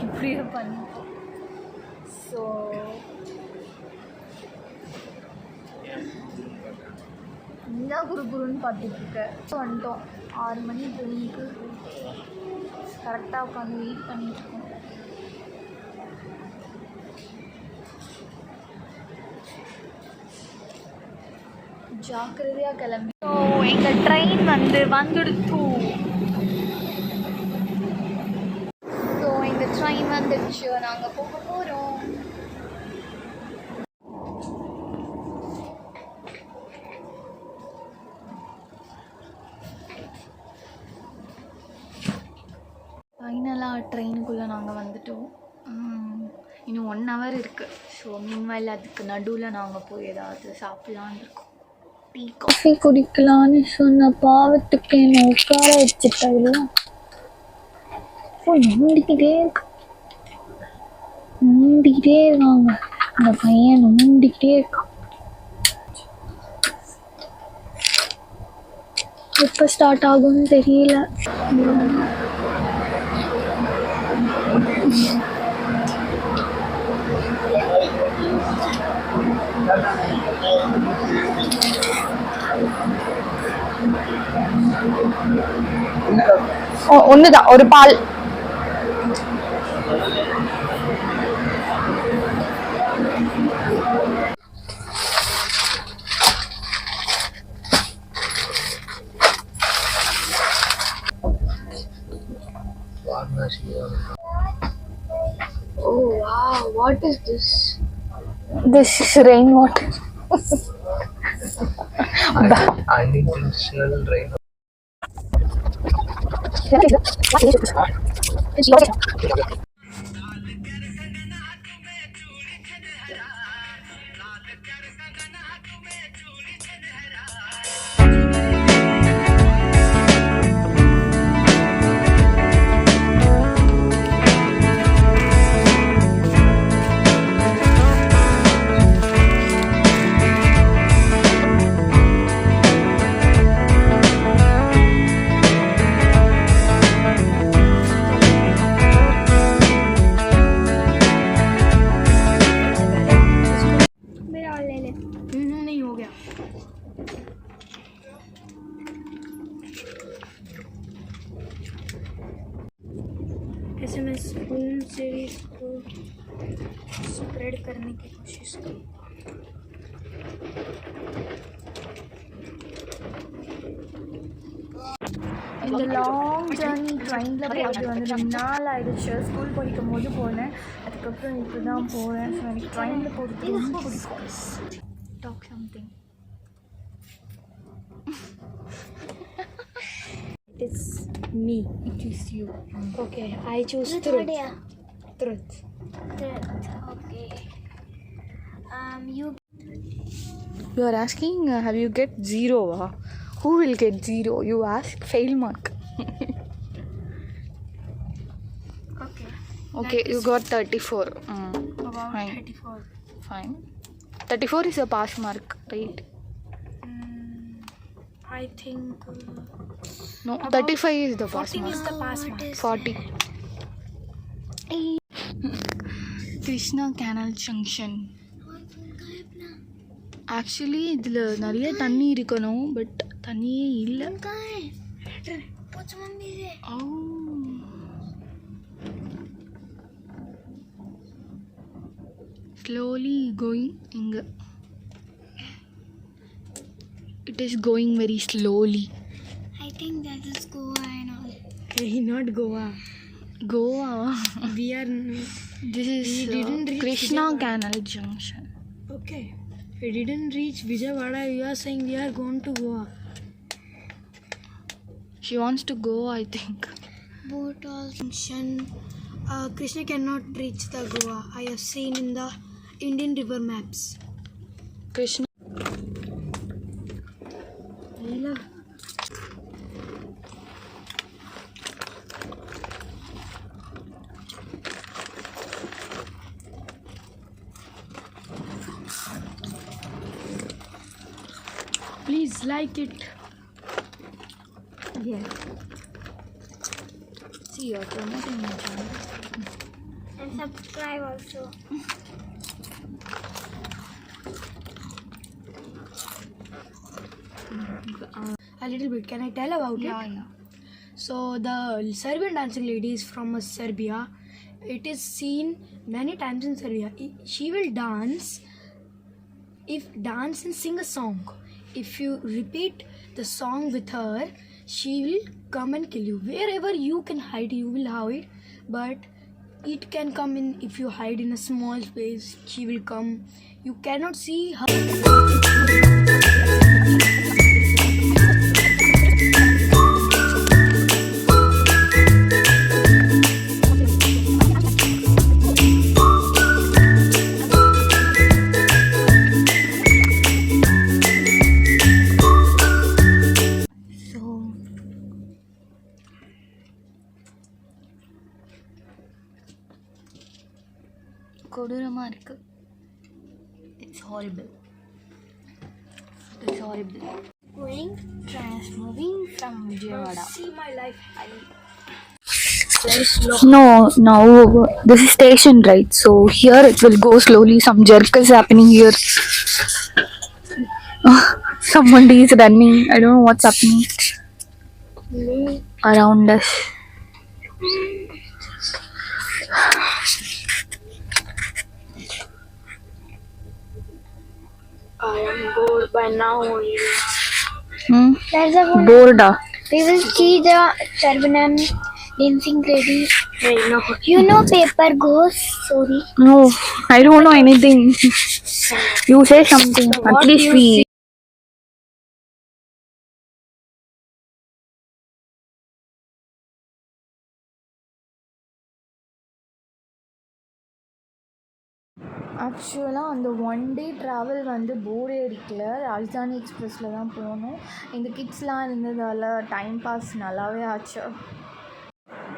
இப்படியே பண்ணிட்டோம். ஸோ என்ன குருன்னு பார்த்துட்ருக்க. வந்துட்டோம் 6 மணி ட்ரெயினுக்கு. கரெக்டாக உட்காந்து வெயிட் பண்ணிட்டுருக்கோம். ஜாக்கிரதையாக கிளம்பி. ஸோ எங்கள் ட்ரெயின் வந்துடுத்து. ஸோ எங்கள் ட்ரெயின் வந்துடுச்சு. நாங்கள் போக போகிறோம். ஃபைனலாக ட்ரெயினுக்குள்ளே நாங்கள் வந்துட்டோம். இன்னும் 1 hour இருக்குது. ஸோ மீன்வைல் அதுக்கு நடுவில் நாங்கள் போய் ஏதாவது சாப்பிட்லான்னு இருக்கோம். டீ காஃபி குடிக்கலான்னு சொன்ன பாவத்துக்கு என்ன உட்கார வச்சுட்டா. நோண்டிக்கிட்டே இருக்காங்க. அந்த பையன் நோண்டிக்கிட்டே இருக்கான். எப்போ ஸ்டார்ட் ஆகும்னு தெரியல. ஒண்ணுதான், ஒரு பால். Oh wow, what is this? This is rainwater. Unintentional rain. SMS full series को स्प्रेड करने की कोशिश की. இந்த லாங் ஜர்னி ட்ரெயினில் போகிறது 2 நாள் ஆகிடுச்சு. ஸ்கூல் படிக்கும் போது போனேன், அதுக்கப்புறம் இப்போ தான் போகிறேன். ஸோ எனக்கு ட்ரெயினில் போகிறது ரொம்ப பிடிக்கும். Talk something. It is me. It is you. Okay, I choose truth. Truth. Okay. You are asking, have you get 0? Who will get 0? You ask fail mark. Okay, you got 34. About fine. 34. Fine. 34 is a pass mark, right? I think no, 35 is the pass mark. 40 is the pass mark. 40. Krishna Canal Junction. Actually இதில் நிறைய தண்ணி இருக்கணும், but தண்ணியே இல்லை. Slowly going இங்கே. It is going very slowly. I think that is Goa and all. Hey, not Goa. Goa. We are. This is Krishna Canal Junction. Okay. We didn't reach Vijayawada. You are saying we are going to Goa. She wants to go, I think. Bhotal Junction. Krishna cannot reach the Goa. I have seen in the Indian river maps. Krishna. Please like it. Yeah. See, you're promoting my channel. And subscribe also. A little bit. Can I tell about it? Yeah. So the Serbian dancing lady is from Serbia. It is seen many times in Serbia. She will dance and sing a song. If you repeat the song with her, she will come and kill you. Wherever you can hide, you will hide. But it can come in if you hide in a small space. She will come. You cannot see her. கொடூரமாக இருக்கு. It's horrible. It's horrible. Moving from Vijayawada. See my life. No, now this is station, right? So here it will go slowly. Some jerk is happening here. Somebody is running. I don't know what's happening around us. I am bored by now. There's a bored. We will see the Serbian dancing lady. No. You know paper ghost story? No, I don't know anything. You say something. At least we. ஆக்சுவலாக அந்த one day travel வந்து போரே அடிக்கல. ராஜதானி எக்ஸ்பிரஸில் தான் போனோம். இந்த கிட்ஸ்லாம் இருந்ததால் டைம் பாஸ் நல்லாவே ஆச்சு.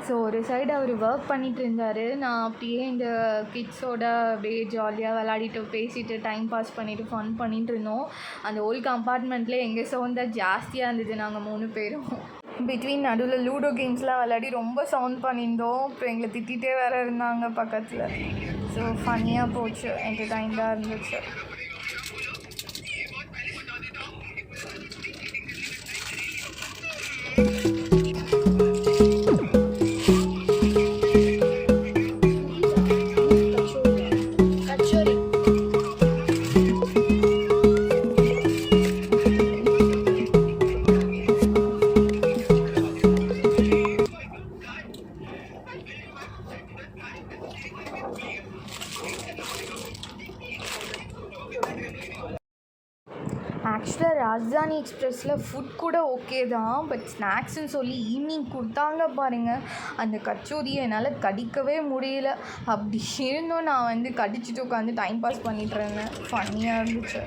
ஸோ ஒரு சைடு அவர் ஒர்க் பண்ணிகிட்டு இருந்தார். நான் அப்படியே இந்த கிட்ஸோட அப்படியே ஜாலியாக விளையாடிட்டு பேசிட்டு டைம் பாஸ் பண்ணிவிட்டு ஃபன் பண்ணிகிட்டு இருந்தோம். அந்த ஓல் கம்பார்ட்மெண்ட்லேயே எங்கள் சவுண்ட் தான் ஜாஸ்தியாக இருந்தது. நாங்கள் 3 பேரும் பிட்வீன் நடுவில் லூடோ கேம்ஸ்லாம் விளையாடி ரொம்ப சவுண்ட் பண்ணியிருந்தோம். அப்புறம் எங்களை திட்டிகிட்டே வேறு இருந்தாங்க பக்கத்தில். ஸோ ஃபன்னியாக போச்சு, என்டர்டைன்டாக இருந்துச்சு. ஆக்சுவலாக ராஜதானி எக்ஸ்பிரஸில் ஃபுட் கூட ஓகே தான். பட் ஸ்நாக்ஸ்ன்னு சொல்லி ஈவினிங் கொடுத்தாங்க பாருங்கள், அந்த கச்சோரியை என்னால் கடிக்கவே முடியல. அப்படி இருந்தும் நான் வந்து கடிச்சிட்டு உட்காந்து டைம் பாஸ் பண்ணிகிட்டு இருந்தேன். ஃபன்னியாக இருந்துச்சு.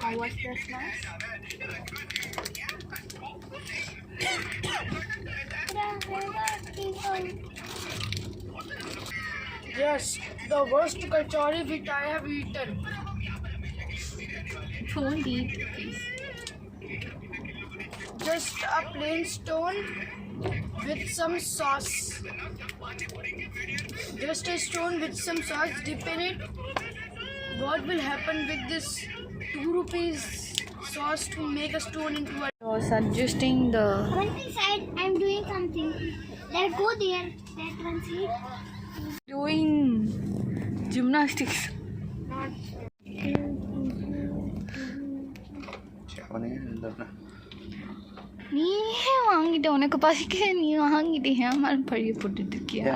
How was the snacks? Yes, the worst kachori which I have eaten. Don't eat, please. Just a plain stone with some sauce. Just a stone with some sauce, dip in it. What will happen with this 2 rupees sauce to make a stone into a... I was suggesting the... One side, I'm doing something. Let's go there. That one side. doing gymnastics. நீயே வாங்கிட்ட, உனக்கு பசிக்க நீ வாங்கிட்டு ஏன் மேலே பழிய போட்டுட்டு இருக்கியா?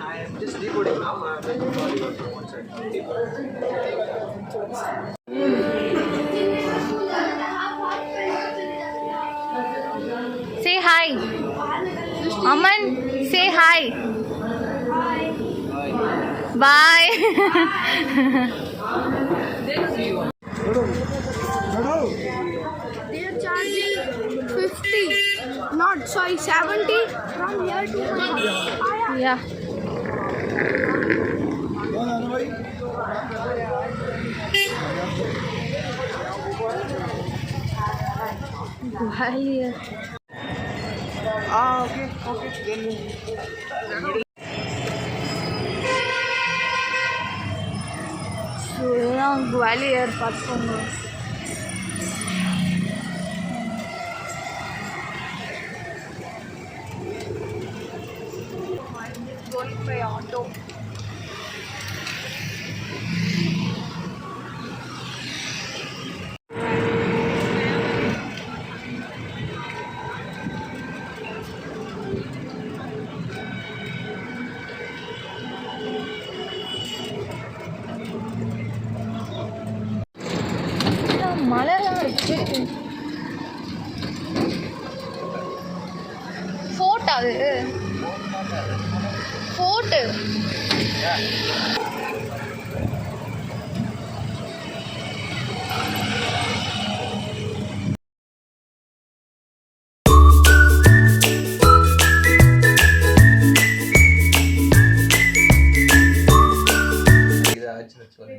I am just decoding now. One side. Say hi. Aman, say hi. Bye. They are charging 50, not sorry 70 from here to Yeah. Gwalior. Okay. Then so இதுதான் குவாலியர் பார்த்துக்கோங்க. Going by auto. மழைலாம் இருக்கு. ஃபோர்ட் அது ஃபோர்ட்டு.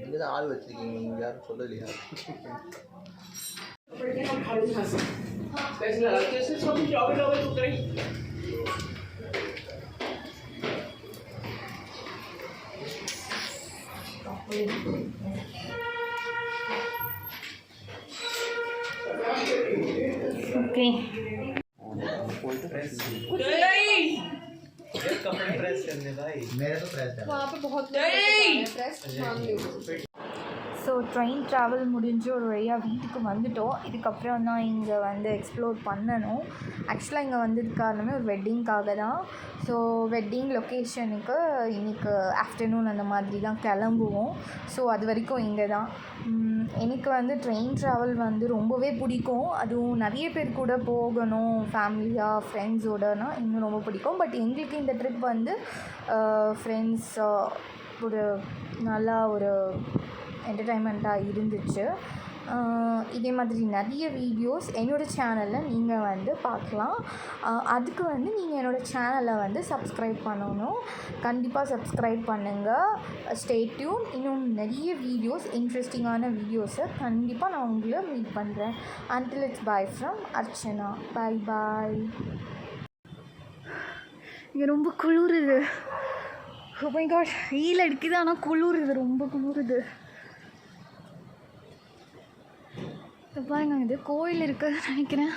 நீங்க தான் ஆள் வச்சிருக்கீங்க, நீங்க யாரும் சொல்லலையா? ஓகே ஸோ ட்ரெயின் ட்ராவல் முடிஞ்சு ஒரு வழியாக வீட்டுக்கு வந்துட்டோம். இதுக்கப்புறம் தான் இங்கே வந்து எக்ஸ்ப்ளோர் பண்ணணும். ஆக்சுவலாக இங்கே வந்தது காரணமே ஒரு வெட்டிங்க்காக தான். ஸோ வெட்டிங் லொக்கேஷனுக்கு இன்றைக்கி ஆஃப்டர்நூன் அந்த மாதிரி தான் கிளம்புவோம். ஸோ அது வரைக்கும் இங்கே தான். எனக்கு வந்து ட்ரெயின் ட்ராவல் வந்து ரொம்பவே பிடிக்கும். அதுவும் நிறைய பேர் கூட போகணும், ஃபேமிலியாக ஃப்ரெண்ட்ஸோடனா இன்னும் ரொம்ப பிடிக்கும். பட் எங்களுக்கு இந்த ட்ரிப் வந்து ஃப்ரெண்ட்ஸ் ஒரு நல்லா ஒரு என்டர்டைன்மெண்ட்டாக இருந்துச்சு. இதே மாதிரி நிறைய வீடியோஸ் என்னோடய சேனலில் நீங்கள் வந்து பார்க்கலாம். அதுக்கு வந்து நீங்கள் என்னோடய சேனலை வந்து சப்ஸ்கிரைப் பண்ணணும். கண்டிப்பாக சப்ஸ்கிரைப் பண்ணுங்கள். Stay tune. இன்னும் நிறைய வீடியோஸ், இன்ட்ரெஸ்டிங்கான வீடியோஸை கண்டிப்பாக நான் உங்களை மீட் பண்ணுறேன். until it's bye from Archana. பாய் பாய். இங்கே ரொம்ப குளிருது. oh my god, வெயில் அடிக்குது ஆனால் குளிருது, ரொம்ப குளிருது. பாருங்க, இது கோயில் இருக்குதுன்னு நினைக்கிறேன்.